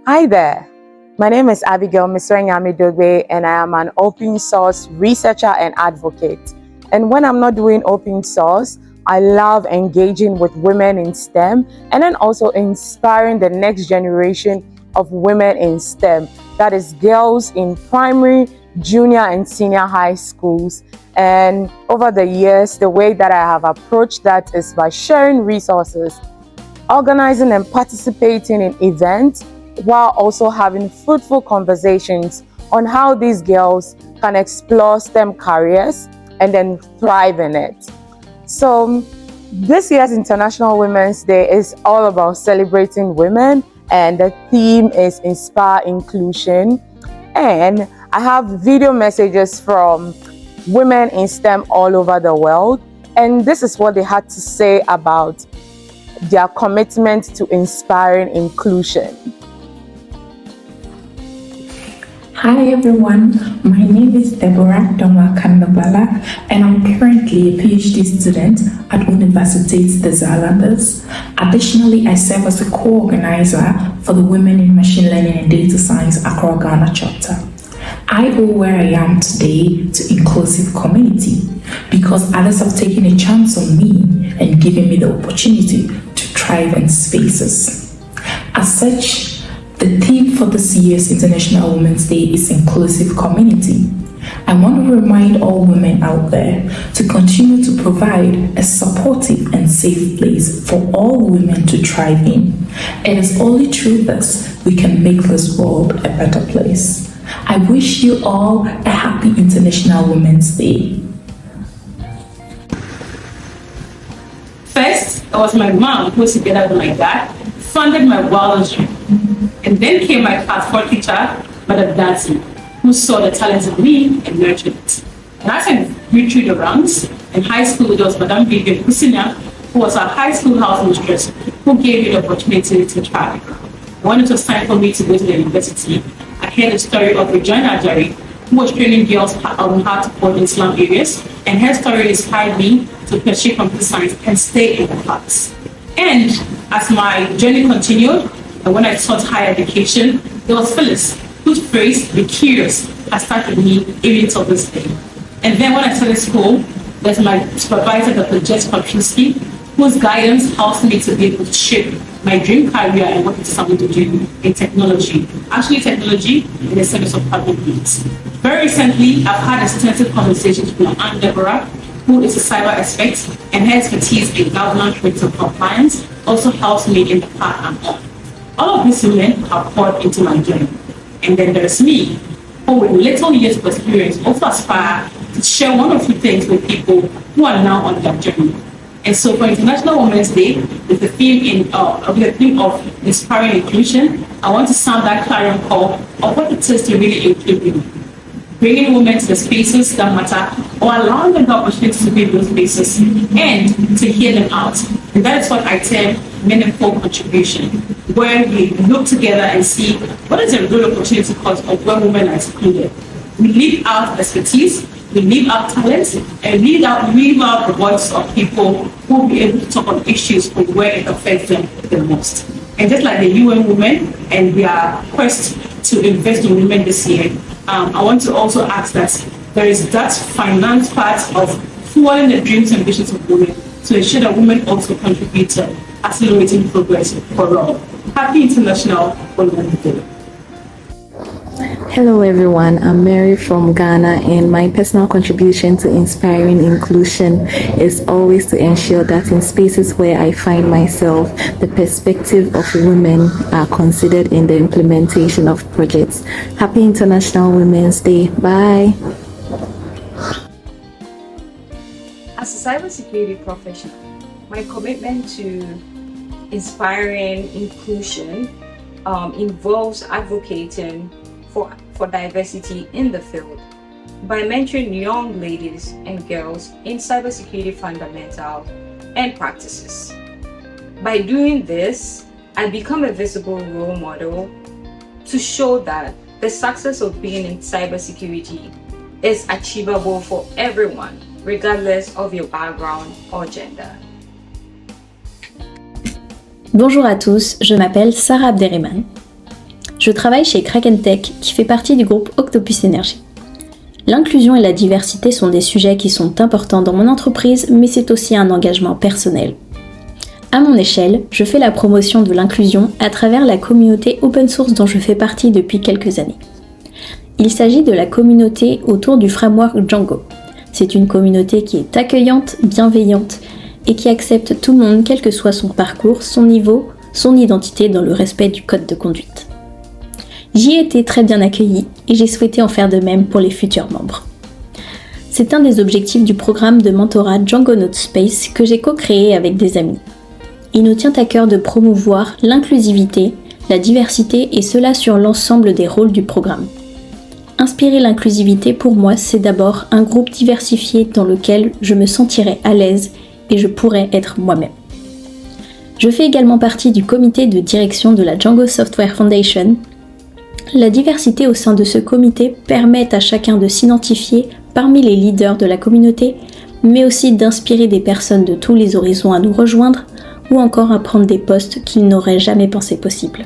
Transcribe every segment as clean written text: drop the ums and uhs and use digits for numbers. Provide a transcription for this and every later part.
Hi there, my name is Abigail Mesrenyame and I am an open source researcher and advocate. And when I'm not doing open source, I love engaging with women in STEM and then also inspiring the next generation of women in STEM. That is girls in primary, junior and senior high schools. And over the years, the way that I have approached that is by sharing resources, organizing and participating in events, while also having fruitful conversations on how these girls can explore STEM careers and then thrive in it. So this year's International Women's Day is all about celebrating women, and the theme is Inspire Inclusion. And I have video messages from women in STEM all over the world, and this is what they had to say about their commitment to inspiring inclusion. Hi everyone, my name is Deborah Doma Kandabala and I'm currently a PhD student at Universiteit des Zeelanders. Additionally, I serve as a co-organizer for the Women in Machine Learning and Data Science Accra Ghana chapter. I owe where I am today to inclusive community because others have taken a chance on me and given me the opportunity to thrive in spaces. As such, the theme for this year's International Women's Day is Inclusive Community. I want to remind all women out there to continue to provide a supportive and safe place for all women to thrive in. It is only through this we can make this world a better place. I wish you all a happy International Women's Day. First, it was my mom who, together with my dad, funded my wildest dream. And then came my class 4 teacher, Madam Dancy, who saw the talent in me and nurtured it. And as I grew through the ranks, in high school there was Madam Vivian Kusina, who was our high school house mistress, who gave me the opportunity to try. When it was time for me to go to the university, I heard the story of Regina Ajari, who was training girls on how to code in slum areas, and her story inspired me to pursue computer science and stay in the class. And as my journey continued, and when I taught higher education, there was Phyllis, whose phrase, be curious, has stuck with me even till this day. And then when I started school, there's my supervisor, Dr. Jess Patruski, whose guidance helps me to be able to shape my dream career and what it's something to do in technology. Actually, technology in the service of public needs. Very recently, I've had extensive conversations with my aunt Deborah, who is a cyber expert, and her expertise in governance, risk and compliance also helps me in the path I'm on. All of these women have poured into my journey. And then there's me, who with little years of experience also aspire to share one or two things with people who are now on their journey. And so for International Women's Day, with the theme of inspiring inclusion, I want to sound that clarion call of what it is to really include women. Bringing women to the spaces that matter, or allowing them the opportunity to be in those spaces and to hear them out. And that is what I term meaningful contribution, where we look together and see what is a real opportunity cost of where women are excluded. We leave out expertise, we leave out talents, and leave out the voice of people who will be able to talk on issues from where it affects them the most. And just like the UN Women and their quest to invest in women this year, I want to also ask that there is that finance part of fueling the dreams and visions of women to ensure that women also contribute to accelerating progress for all. Happy International Women's Day. Hello everyone, I'm Mary from Ghana, and my personal contribution to inspiring inclusion is always to ensure that in spaces where I find myself, the perspective of women are considered in the implementation of projects. Happy International Women's Day. Bye. As a cybersecurity professional, my commitment to inspiring inclusion involves advocating for diversity in the field by mentoring young ladies and girls in cybersecurity fundamentals and practices. By doing this, I become a visible role model to show that the success of being in cybersecurity is achievable for everyone, regardless of your background or gender. Bonjour à tous, je m'appelle Sarah Abderrahmane. je travaille chez Kraken Tech qui fait partie du groupe Octopus Energy. L'inclusion et la diversité sont des sujets qui sont importants dans mon entreprise, mais c'est aussi un engagement personnel. À mon échelle, je fais la promotion de l'inclusion à travers la communauté open source dont je fais partie depuis quelques années. Il s'agit de la communauté autour du framework Django. C'est une communauté qui est accueillante, bienveillante et qui accepte tout le monde quel que soit son parcours, son niveau, son identité dans le respect du code de conduite. J'y ai été très bien accueillie et j'ai souhaité en faire de même pour les futurs membres. C'est un des objectifs du programme de mentorat Django Node Space que j'ai co-créé avec des amis. Il nous tient à cœur de promouvoir l'inclusivité, la diversité et cela sur l'ensemble des rôles du programme. Inspirer l'inclusivité pour moi, c'est d'abord un groupe diversifié dans lequel je me sentirai à l'aise et je pourrai être moi-même. Je fais également partie du comité de direction de la Django Software Foundation. La diversité au sein de ce comité permet à chacun de s'identifier parmi les leaders de la communauté, mais aussi d'inspirer des personnes de tous les horizons à nous rejoindre ou encore à prendre des postes qu'ils n'auraient jamais pensé possibles.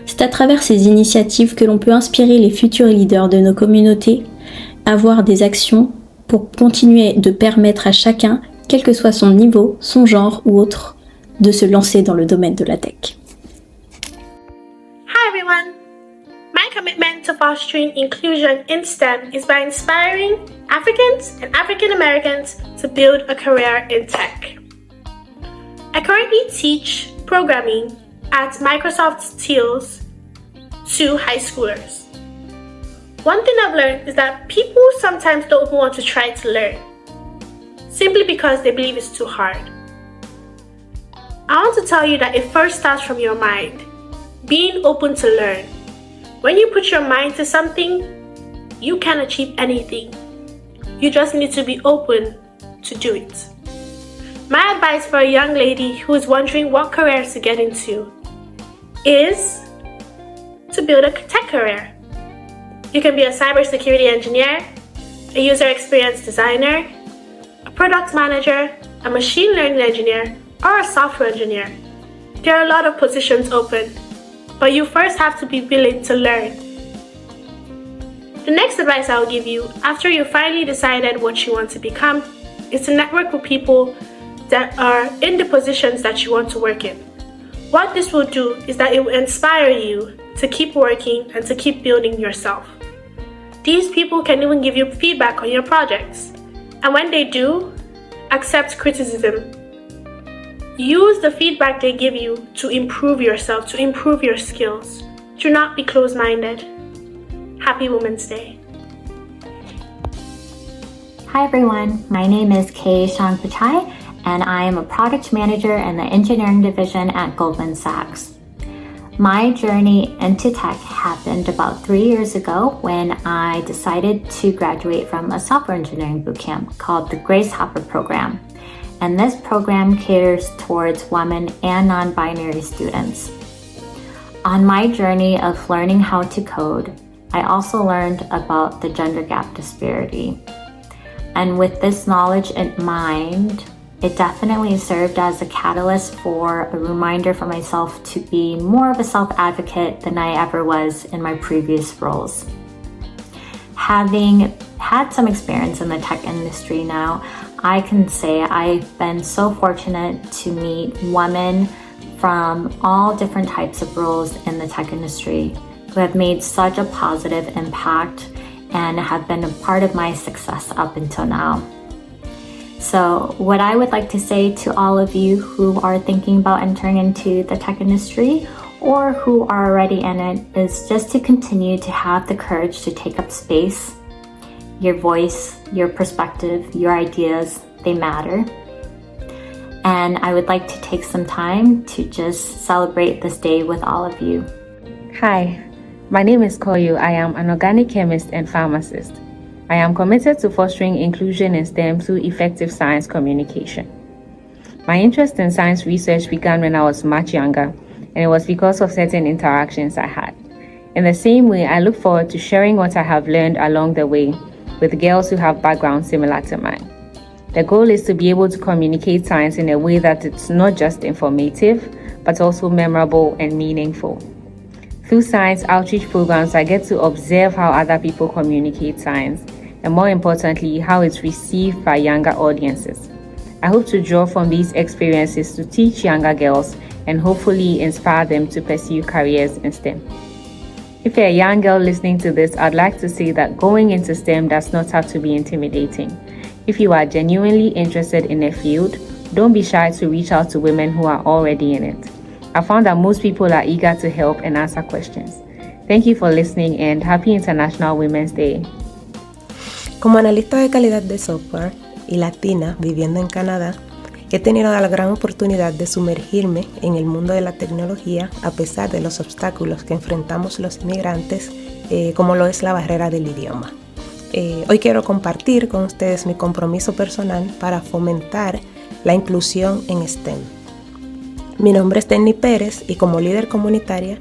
C'est à travers ces initiatives que l'on peut inspirer les futurs leaders de nos communautés à avoir des actions pour continuer de permettre à chacun, quel que soit son niveau, son genre ou autre, de se lancer dans le domaine de la tech. Hi everyone! My commitment to fostering inclusion in STEM is by inspiring Africans and African Americans to build a career in tech. I currently teach programming at Microsoft Teals to high schoolers. One thing I've learned is that people sometimes don't want to try to learn, simply because they believe it's too hard. I want to tell you that it first starts from your mind, being open to learn. When you put your mind to something, you can achieve anything. You just need to be open to do it. My advice for a young lady who is wondering what career to get into is to build a tech career. You can be a cybersecurity engineer, a user experience designer, a product manager, a machine learning engineer, or a software engineer. There are a lot of positions open, but you first have to be willing to learn. The next advice I'll give you after you finally decided what you want to become is to network with people that are in the positions that you want to work in. What this will do is that it will inspire you to keep working and to keep building yourself. These people can even give you feedback on your projects. And when they do, accept criticism. Use the feedback they give you to improve yourself, to improve your skills. Do not be closed-minded. Happy Women's Day. Hi everyone, my name is Kay Shang Pichai, and I am a product manager in the engineering division at Goldman Sachs. My journey into tech happened about 3 years ago when I decided to graduate from a software engineering bootcamp called the Grace Hopper program. And this program caters towards women and non-binary students. On my journey of learning how to code, I also learned about the gender gap disparity. And with this knowledge in mind, it definitely served as a catalyst for a reminder for myself to be more of a self-advocate than I ever was in my previous roles. Having had some experience in the tech industry now, I can say I've been so fortunate to meet women from all different types of roles in the tech industry who have made such a positive impact and have been a part of my success up until now. So what I would like to say to all of you who are thinking about entering into the tech industry or who are already in it is just to continue to have the courage to take up space. Your voice, your perspective, your ideas, they matter. And I would like to take some time to just celebrate this day with all of you. Hi, my name is Koyu. I am an organic chemist and pharmacist. I am committed to fostering inclusion in STEM through effective science communication. My interest in science research began when I was much younger, and it was because of certain interactions I had. In the same way, I look forward to sharing what I have learned along the way with girls who have backgrounds similar to mine. The goal is to be able to communicate science in a way that it's not just informative, but also memorable and meaningful. Through science outreach programs, I get to observe how other people communicate science, and more importantly, how it's received by younger audiences. I hope to draw from these experiences to teach younger girls and hopefully inspire them to pursue careers in STEM. If you're a young girl listening to this, I'd like to say that going into STEM does not have to be intimidating. If you are genuinely interested in a field, don't be shy to reach out to women who are already in it. I found that most people are eager to help and answer questions. Thank you for listening and happy International Women's Day. Como analista de calidad de software y latina viviendo en Canadá, he tenido la gran oportunidad de sumergirme en el mundo de la tecnología a pesar de los obstáculos que enfrentamos los inmigrantes, como lo es la barrera del idioma. Hoy quiero compartir con ustedes mi compromiso personal para fomentar la inclusión en STEM. Mi nombre es Tenny Pérez y como líder comunitaria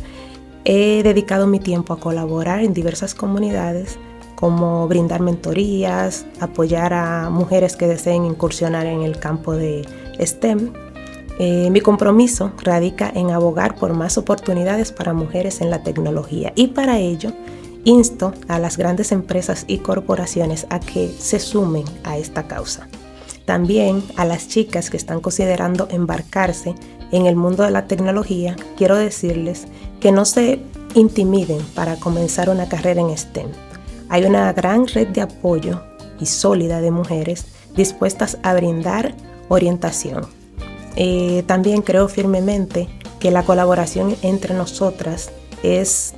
he dedicado mi tiempo a colaborar en diversas comunidades, como brindar mentorías, apoyar a mujeres que deseen incursionar en el campo de STEM. Mi compromiso radica en abogar por más oportunidades para mujeres en la tecnología y para ello insto a las grandes empresas y corporaciones a que se sumen a esta causa. También a las chicas que están considerando embarcarse en el mundo de la tecnología, quiero decirles que no se intimiden para comenzar una carrera en STEM. Hay una gran red de apoyo y sólida de mujeres dispuestas a brindar orientación. También creo firmemente que la colaboración entre nosotras es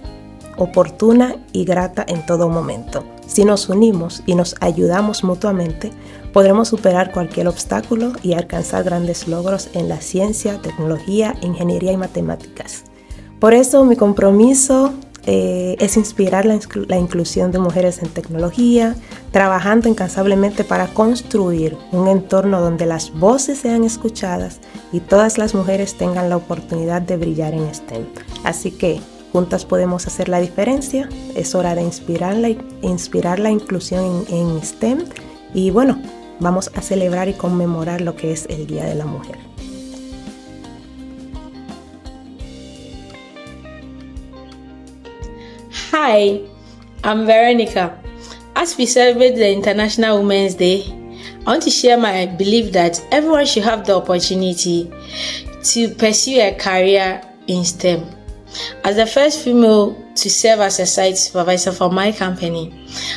oportuna y grata en todo momento. Si nos unimos y nos ayudamos mutuamente, podremos superar cualquier obstáculo y alcanzar grandes logros en la ciencia, tecnología, ingeniería y matemáticas. Por eso mi compromiso es inspirar la inclusión de mujeres en tecnología, trabajando incansablemente para construir un entorno donde las voces sean escuchadas y todas las mujeres tengan la oportunidad de brillar en STEM. Así que juntas podemos hacer la diferencia. Es hora de inspirar la inclusión en STEM y bueno, vamos a celebrar y conmemorar lo que es el Día de la Mujer. Hi, I'm Veronica. As we celebrate the International Women's Day, I want to share my belief that everyone should have the opportunity to pursue a career in STEM. As the first female to serve as a site supervisor for my company,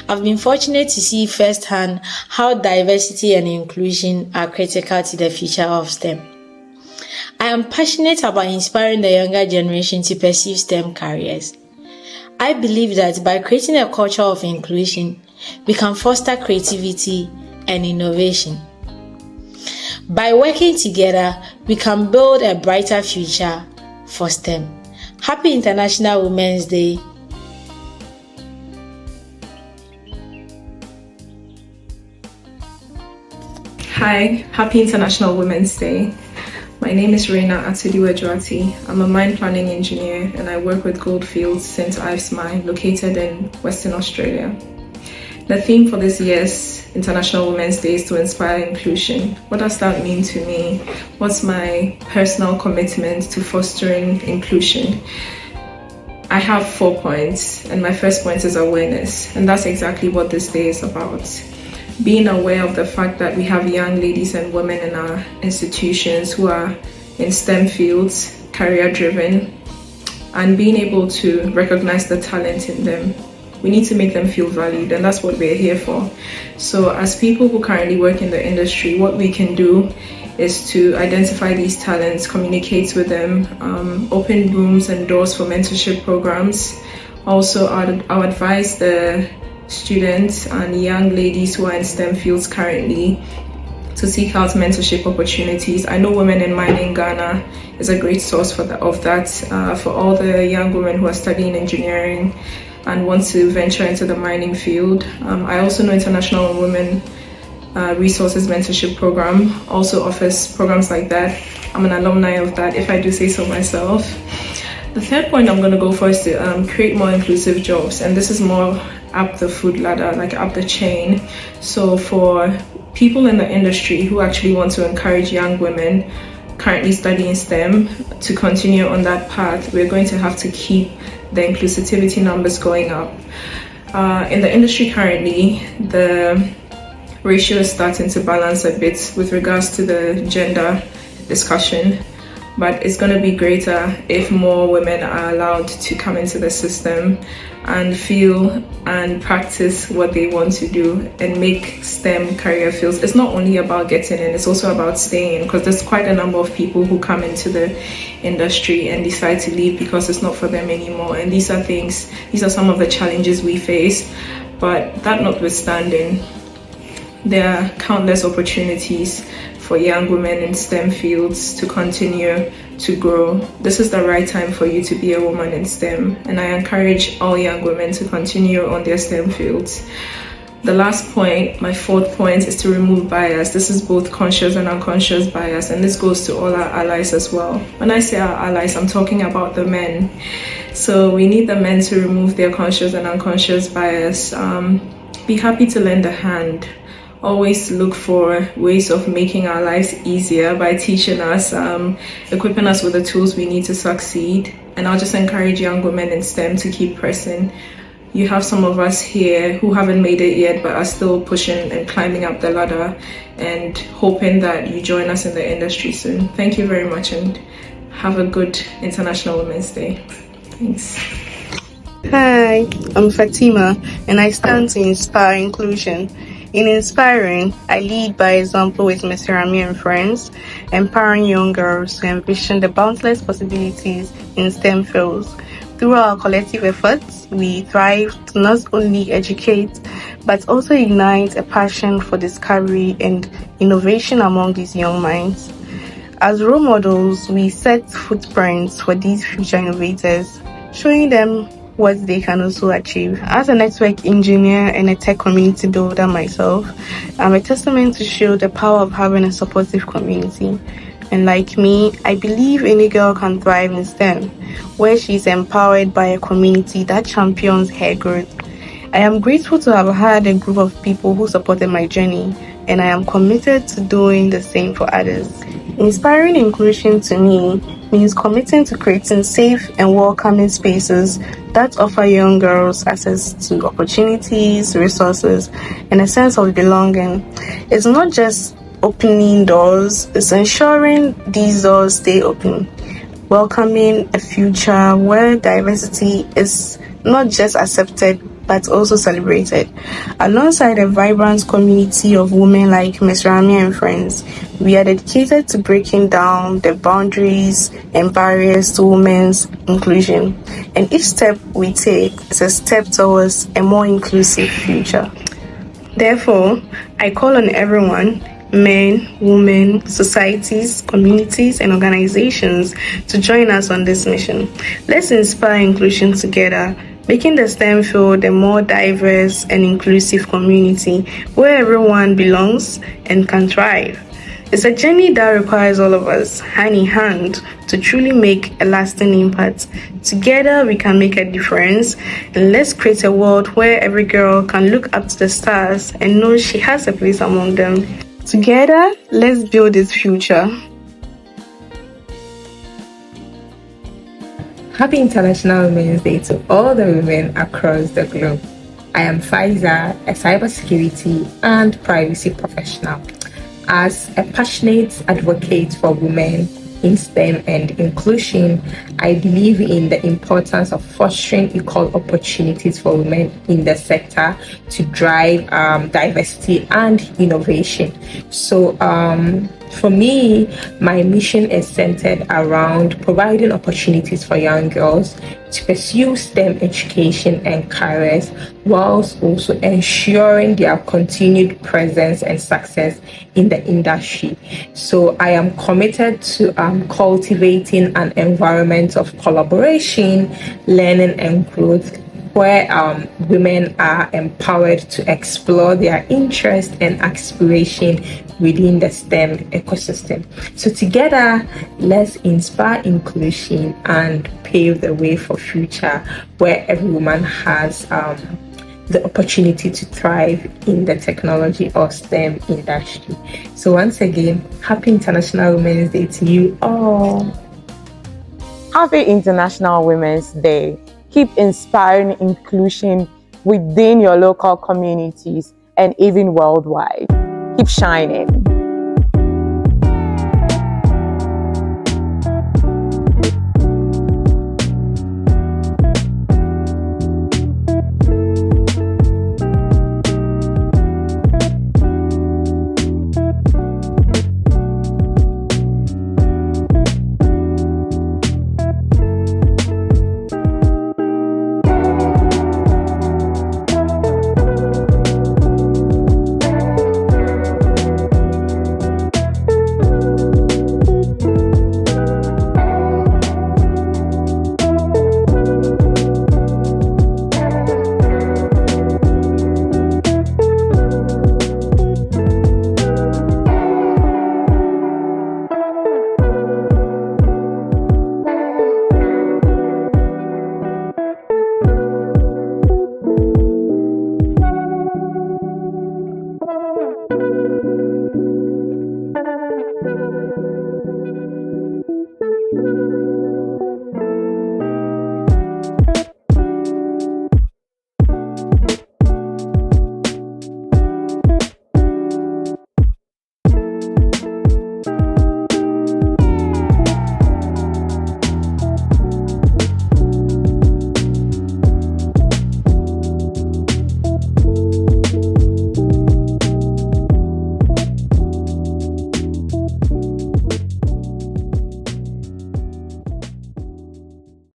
I've been fortunate to see firsthand how diversity and inclusion are critical to the future of STEM. I am passionate about inspiring the younger generation to pursue STEM careers. I believe that by creating a culture of inclusion, we can foster creativity and innovation. By working together, we can build a brighter future for STEM. Happy International Women's Day. Hi, happy International Women's Day. My name is Reina Atudiwa-Juati. I'm a mine planning engineer and I work with Goldfields St. Ives Mine located in Western Australia. The theme for this year's International Women's Day is to inspire inclusion. What does that mean to me? What's my personal commitment to fostering inclusion? I have 4 points, and my first point is awareness, and that's exactly what this day is about. Being aware of the fact that we have young ladies and women in our institutions who are in STEM fields, career-driven, and being able to recognize the talent in them. We need to make them feel valued, and that's what we're here for. So as people who currently work in the industry, what we can do is to identify these talents, communicate with them, open rooms and doors for mentorship programs. Also, I'll advise the students and young ladies who are in STEM fields currently to seek out mentorship opportunities. I know Women in Mining Ghana is a great source of that for all the young women who are studying engineering and want to venture into the mining field. I also know International Women Resources Mentorship Program also offers programs like that. I'm an alumni of that, if I do say so myself. The third point I'm going to go for is to create more inclusive jobs, and this is more up the food ladder, like up the chain. So for people in the industry who actually want to encourage young women currently studying STEM to continue on that path, we're going to have to keep the inclusivity numbers going up. In the industry currently, the ratio is starting to balance a bit with regards to the gender discussion, but it's going to be greater if more women are allowed to come into the system and feel and practice what they want to do and make STEM career fields. It's not only about getting in, it's also about staying, because there's quite a number of people who come into the industry and decide to leave because it's not for them anymore. And these are some of the challenges we face. But that notwithstanding, there are countless opportunities for young women in STEM fields to continue to grow. This is the right time for you to be a woman in STEM, and I encourage all young women to continue on their STEM fields. The last point, my fourth point, is to remove bias. This is both conscious and unconscious bias, and this goes to all our allies as well. When I say our allies, I'm talking about the men. So we need the men to remove their conscious and unconscious bias. Be happy to lend a hand. Always look for ways of making our lives easier by teaching us, equipping us with the tools we need to succeed. And I'll just encourage young women in STEM to keep pressing. You have some of us here who haven't made it yet but are still pushing and climbing up the ladder, and hoping that you join us in the industry soon. Thank you very much, and have a good International Women's Day. Thanks. Hi, I'm Fatima, and I stand to inspire inclusion. In inspiring, I lead by example with Mesrenyame FRIENDS, empowering young girls to envision the boundless possibilities in STEM fields. Through our collective efforts, we thrive to not only educate, but also ignite a passion for discovery and innovation among these young minds. As role models, we set footprints for these future innovators, showing them what they can also achieve. As a network engineer and a tech community builder myself, I'm a testament to show the power of having a supportive community. And like me, I believe any girl can thrive in STEM, where she's empowered by a community that champions her growth. I am grateful to have had a group of people who supported my journey, and I am committed to doing the same for others. Inspiring inclusion to me means committing to creating safe and welcoming spaces that offer young girls access to opportunities, resources, and a sense of belonging. It's not just opening doors, it's ensuring these doors stay open, welcoming a future where diversity is not just accepted but also celebrated. Alongside a vibrant community of women like Mesrenyame FRIENDS, we are dedicated to breaking down the boundaries and barriers to women's inclusion. And each step we take is a step towards a more inclusive future. Therefore, I call on everyone, men, women, societies, communities, and organizations to join us on this mission. Let's inspire inclusion together, making the STEM field a more diverse and inclusive community where everyone belongs and can thrive. It's a journey that requires all of us, hand in hand, to truly make a lasting impact. Together, we can make a difference, and let's create a world where every girl can look up to the stars and know she has a place among them. Together, let's build this future. Happy International Women's Day to all the women across the globe. I am Faiza, a cybersecurity and privacy professional. As a passionate advocate for women in STEM and inclusion, I believe in the importance of fostering equal opportunities for women in the sector to drive diversity and innovation. So for me, my mission is centered around providing opportunities for young girls to pursue STEM education and careers, whilst also ensuring their continued presence and success in the industry. So I am committed to cultivating an environment of collaboration, learning, and growth, where women are empowered to explore their interest and aspiration within the STEM ecosystem. So together, let's inspire inclusion and pave the way for future where every woman has the opportunity to thrive in the technology or STEM industry. So once again, happy International Women's Day to you all. Happy International Women's Day. Keep inspiring inclusion within your local communities and even worldwide. Keep shining.